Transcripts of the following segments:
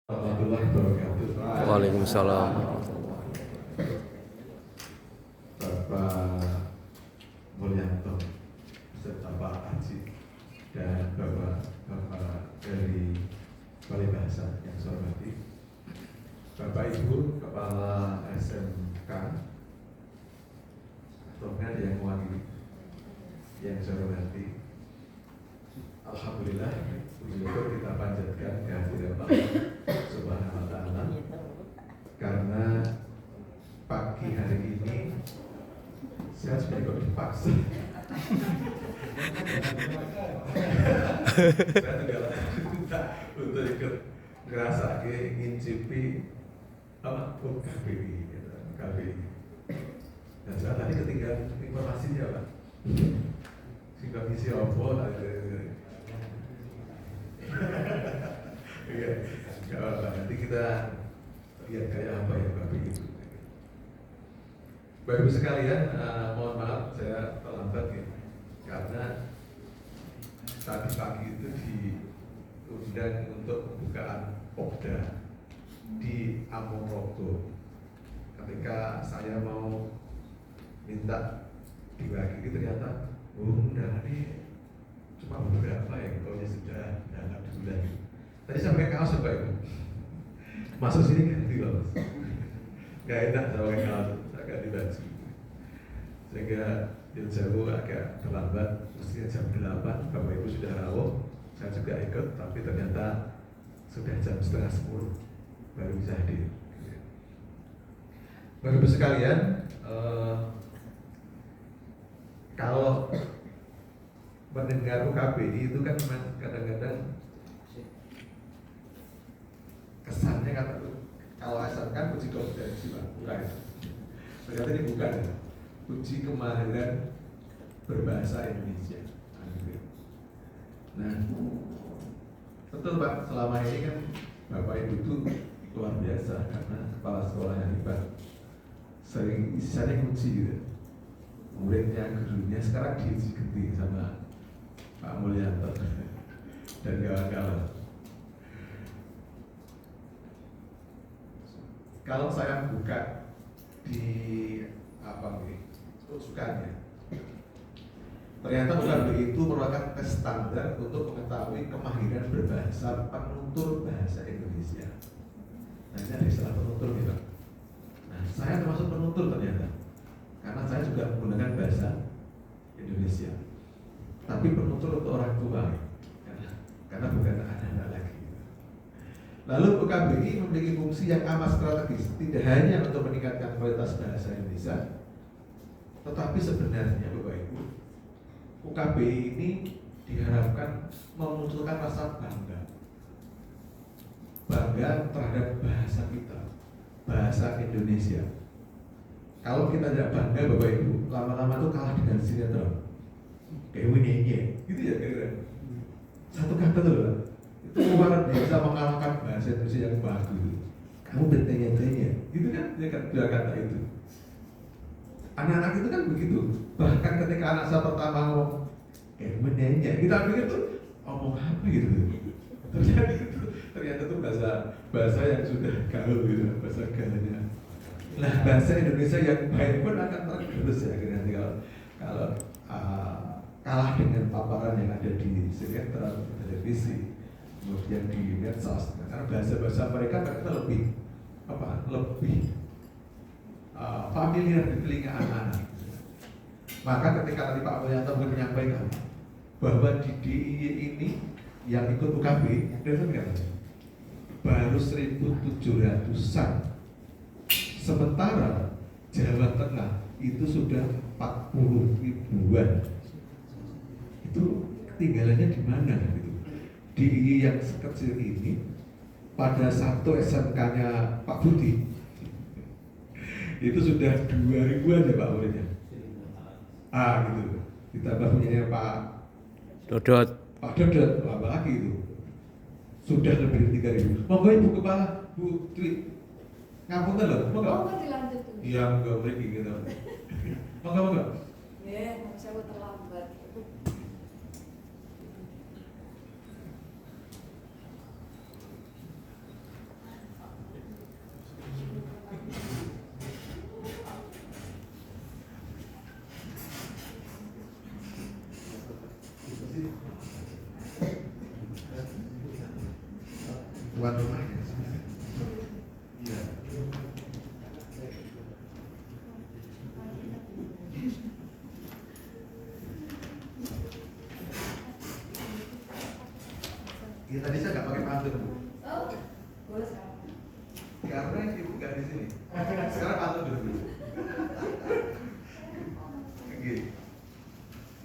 Warahmatullahi wabarakatuh. Waalaikumsalam. Bapak Mulyanto serta Pak Haji dan Bapak dari Balai Bahasa yang saya hormati, Bapak Ibu Kepala SMK atau yang mewakili yang saya hormati, alhamdulillah puji syukur kita panjatkan kehadiran Allah Subhanahu wa Ta'ala karena pagi hari ini saya sebenarnya kok dipaksa. Saya juga minta untuk ikut ngerasa ngincipi apa KBI, gitu, KBI. Dan saya tadi ketinggalan informasinya Pak. Sehingga misi opo iya, nggak apa-apa. Nanti kita lihat kayak apa ya KBI itu. Bapak Ibu sekalian, mohon maaf saya terlambat ya, karena tadi pagi itu diundang untuk pembukaan Pokda di Amorogo. Ketika saya mau minta diwakili, ternyata undangan ini cuma beberapa ya, kalau sudah dianggap dulu lagi. Tadi sampai kaos Bapak Ibu, masuk sini ganti loh, nggak enak sama pakai kaos, agak dibantu. Sehingga jauh agak terlambat, mestinya jam 8 Bapak Ibu sudah rawuh, saya juga ikut, tapi ternyata sudah jam 9:30 baru bisa hadir. Bapak Ibu sekalian, kalau mendengar UKBI itu kan kadang-kadang kesannya kata kalau asal kan uji kompetensi Pak, bukan. Ternyata ini bukan, uji kemahiran berbahasa Indonesia. Nah, betul Pak, selama ini kan Bapak Ibu itu luar biasa karena kepala sekolah yang hebat, sering isinya kunci gitu. Muridnya, gurunya sekarang diuji ganti sama Pak Mulyanto dan kawan-kawan. Kalau saya buka di apa nih rujukannya, ternyata UKBI itu merupakan tes standar untuk mengetahui kemahiran berbahasa penutur bahasa Indonesia. Nah ini ada istilah penutur nih Pak. Nah saya termasuk penutur ternyata, karena saya juga menggunakan bahasa Indonesia. Tapi penutur untuk orang tua, karena bukan anak-anak lagi. Lalu UKBI memiliki fungsi yang amat strategis, tidak hanya untuk meningkatkan kualitas bahasa Indonesia, tetapi sebenarnya Bapak Ibu, UKBI ini diharapkan memunculkan rasa bangga terhadap bahasa kita, bahasa Indonesia. Kalau kita tidak bangga Bapak Ibu, lama-lama itu kalah dengan sinetron kayak Winnie, gitu ya kira-kira. Satu kata tuh Pak, itu luar biasa mengalahkan bahasa Indonesia yang bagus. Kamu bertanya-tanya, gitu kan? Dia kan dua kata itu. Anak-anak itu kan begitu. Bahkan ketika anak saya pertama ngomong kayak menanya, kita pikir tuh ngomong apa gitu. Ternyata itu bahasa yang sudah gaul gitu, bahasa gaulnya. Nah, bahasa Indonesia yang baik pun akan tergerus ya nanti kalau kalah dengan paparan yang ada di sinetron, televisi, kemudian di medsos. Karena bahasa mereka ternyata lebih familiar di telinga anak-anak. Maka ketika tadi Pak Mulyanto menyampaikan bahwa di DIY ini yang ikut UKB, baru 1.700-an. Sementara Jawa Tengah itu sudah 40 ribuan. Itu ketinggalannya di mana gitu? DIY yang sekecil ini pada satu SMK-nya Pak Budi itu sudah 2.000-an ya Pak muridnya. Gitu. Ditambah punyanya Pak Dodot. Pak Dodot, apa lagi itu? Sudah lebih dari 3.000. Monggo Ibu Kepala, Bu Tri. Ngapunten lho, monggo. Dilanjut dulu. Iya, enggak mriki gitu. Monggo. Saya terlambat. tuan rumahnya. Iya. Iya tadi saya nggak pakai pantun Bu. Oh, boleh sekarang. Karena ibu nggak di sini. Sekarang pantun dulu. Gini.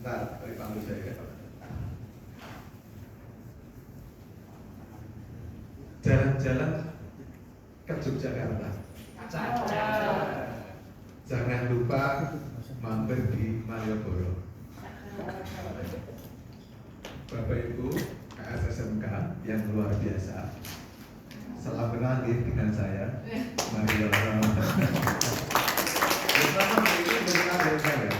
Ntar dari pantun saya. Jalan-jalan ke Yogyakarta. Jangan lupa mampir di Malioboro. Bapak Ibu KSSMK yang luar biasa, salam kenal dengan saya Malioboro. Pertama hari ini berkenal dengan saya.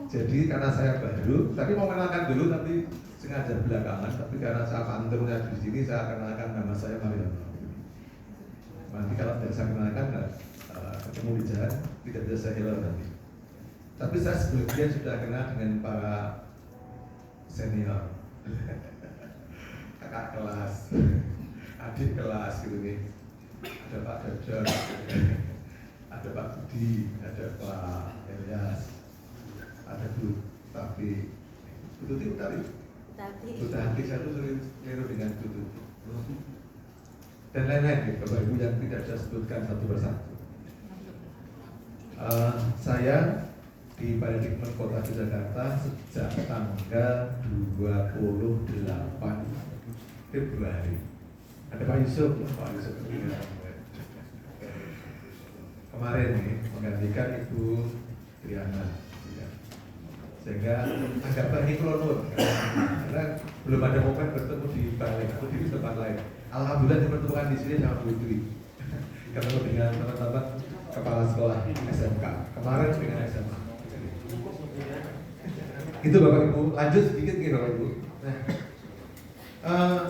Jadi karena saya baru, tadi mau kenalkan dulu tapi sengaja belakangan, tapi karena saya pantunnya di sini saya kenalkan nama saya Mariano. Nanti kalau tidak saya kenalkan ketemu di jalan tidak bisa saya hilang nanti. Tapi saya sebelumnya sudah kenal dengan para senior, kakak kelas, adik kelas gitu nih. Ada Pak Dodon, ada Pak Budi, ada Pak Elias, ada Bu Tapi, Bu Tuti tadi. Sudah hati saya itu sering keliru dengan itu dan lain-lain gitu, Bapak Ibu yang tidak saya sebutkan satu persatu. Saya di Paradikmen Kota Jakarta sejak tanggal 28 Februari. Ada Pak Yusuf kemarin nih menggantikan Ibu Triana. Sehingga agak banyak krono karena belum ada momen bertemu di balik atau di tempat lain. Alhamdulillah dipertemukan di sini sama Bu Dwi. Ketemu dengan teman-teman kepala sekolah SMK kemarin dengan SMA. Itu Bapak Ibu. Lanjut sedikit nih Bapak Ibu. Nah,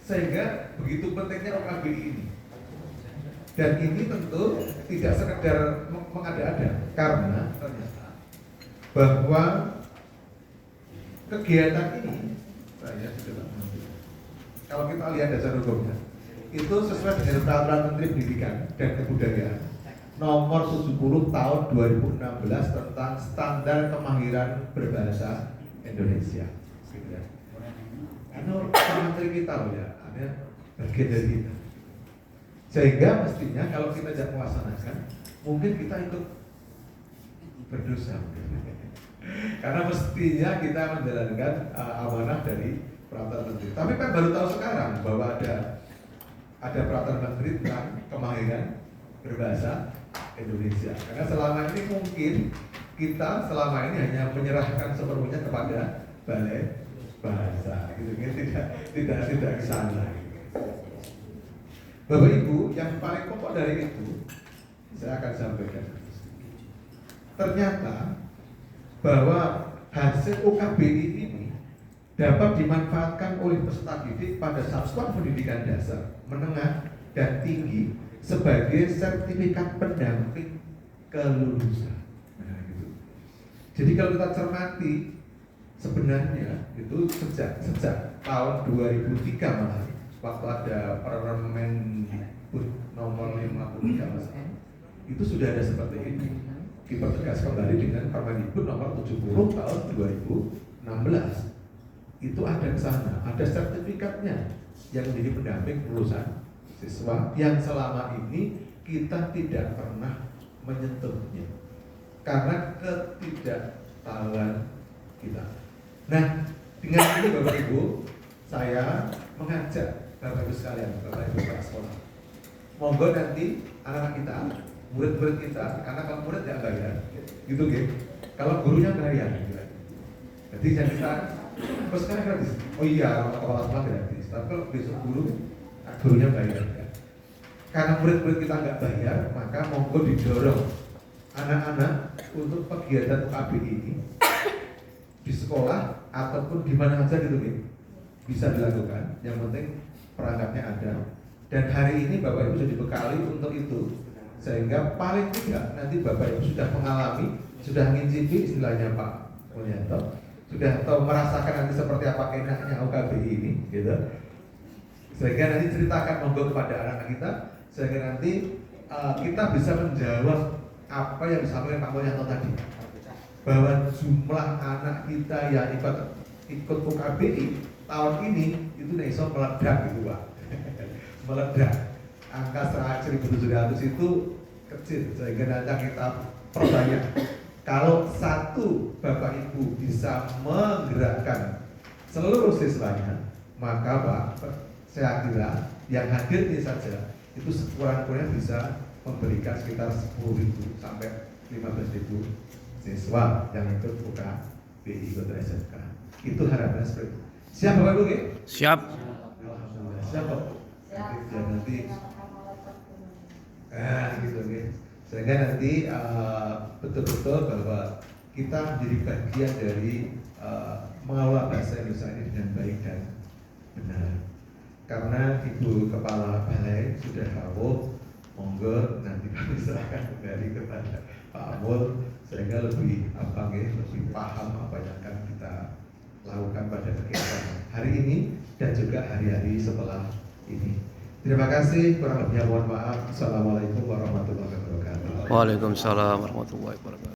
sehingga begitu pentingnya OKBI ini. Dan ini tentu tidak sekedar mengada-ada karena ternyata bahwa kegiatan ini saya sudah kalau kita lihat dasar hukumnya itu sesuai dengan peraturan Menteri Pendidikan dan Kebudayaan nomor 70 tahun 2016 tentang standar kemahiran berbahasa Indonesia. Ini Menteri kita loh ya, ada bagian dari kita. Sehingga mestinya kalau kita tidak melaksanakan, mungkin kita ikut berdosa. Karena mestinya kita menjalankan amanah dari peraturan menteri. Tapi kan baru tahu sekarang bahwa ada peraturan menteri tentang kemahiran berbahasa Indonesia. Karena selama ini mungkin kita selama ini hanya menyerahkan sepenuhnya kepada balai bahasa, gitu tidak ke sana. Bapak Ibu, yang paling pokok dari itu saya akan sampaikan. Ternyata bahwa hasil UKBI ini dapat dimanfaatkan oleh peserta didik pada satuan pendidikan dasar, menengah, dan tinggi sebagai sertifikat pendamping kelulusan. Nah, gitu. Jadi kalau kita cermati sebenarnya itu sejak tahun 2003 malah waktu ada Permen nomor 53 itu sudah ada seperti ini. Dipertegas kembali dengan Permendikbud nomor 70 tahun 2016. Itu ada ke sana, ada sertifikatnya yang menjadi pendamping kelulusan siswa yang selama ini kita tidak pernah menyentuhnya karena ketidaktahuan kita. Nah, dengan ini Bapak Ibu, saya mengajak Bapak Ibu sekalian, Bapak Ibu kepala sekolah, monggo nanti anak-anak kita, murid-murid kita, karena kalau murid tidak bayar, gitu gitu. Kalau gurunya bayar, gitu. Jadi yang kita, terus sekarang gratis. Oh iya, kepala sekolah gratis. Tapi kalau besok gurunya bayar. Ya. Karena murid-murid kita nggak bayar, maka monggo didorong anak-anak untuk kegiatan UKBI ini di sekolah ataupun di mana saja gitu gitu bisa dilakukan. Yang penting perangkatnya ada. Dan hari ini Bapak Ibu sudah dibekali untuk itu. Sehingga paling tidak nanti Bapak Ibu sudah mengalami, sudah ngincipi istilahnya Pak Mulyanto, sudah tahu merasakan nanti seperti apa enaknya UKBI ini, gitu. sehingga nanti ceritakan monggo kepada anak-anak kita, sehingga nanti kita bisa menjawab apa yang disampaikan Pak Mulyanto tadi, bahwa jumlah anak kita yang ikut UKBI tahun ini itu iso meledak gitu Pak. Meledak. Angka 1.700 itu kecil, sehingga nanti kita perbanyak. Kalau satu Bapak Ibu bisa menggerakkan seluruh siswanya, maka Pak, saya kira yang hadir ini saja itu sekurang-kurangnya bisa memberikan sekitar 10.000 sampai 15.000 siswa yang ikut UKBI atau SMK. Itu harapannya seperti itu. Siap Bapak Ibu? Siap. Alhamdulillah. Siap Pak. Ya, nanti gitu okay. Sehingga nanti betul-betul bahwa kita menjadi bagian dari mengelola bahasa Indonesia ini dengan baik dan benar. Karena Ibu Kepala Balai sudah rawuh, monggo nanti kami serahkan kembali kepada Pak Amul sehingga lebih lebih paham apa yang akan kita lakukan pada kegiatan hari ini dan juga hari-hari setelah ini. Terima kasih, kurang lebihnya mohon maaf. Assalamualaikum warahmatullahi wabarakatuh. Waalaikumsalam warahmatullahi wabarakatuh.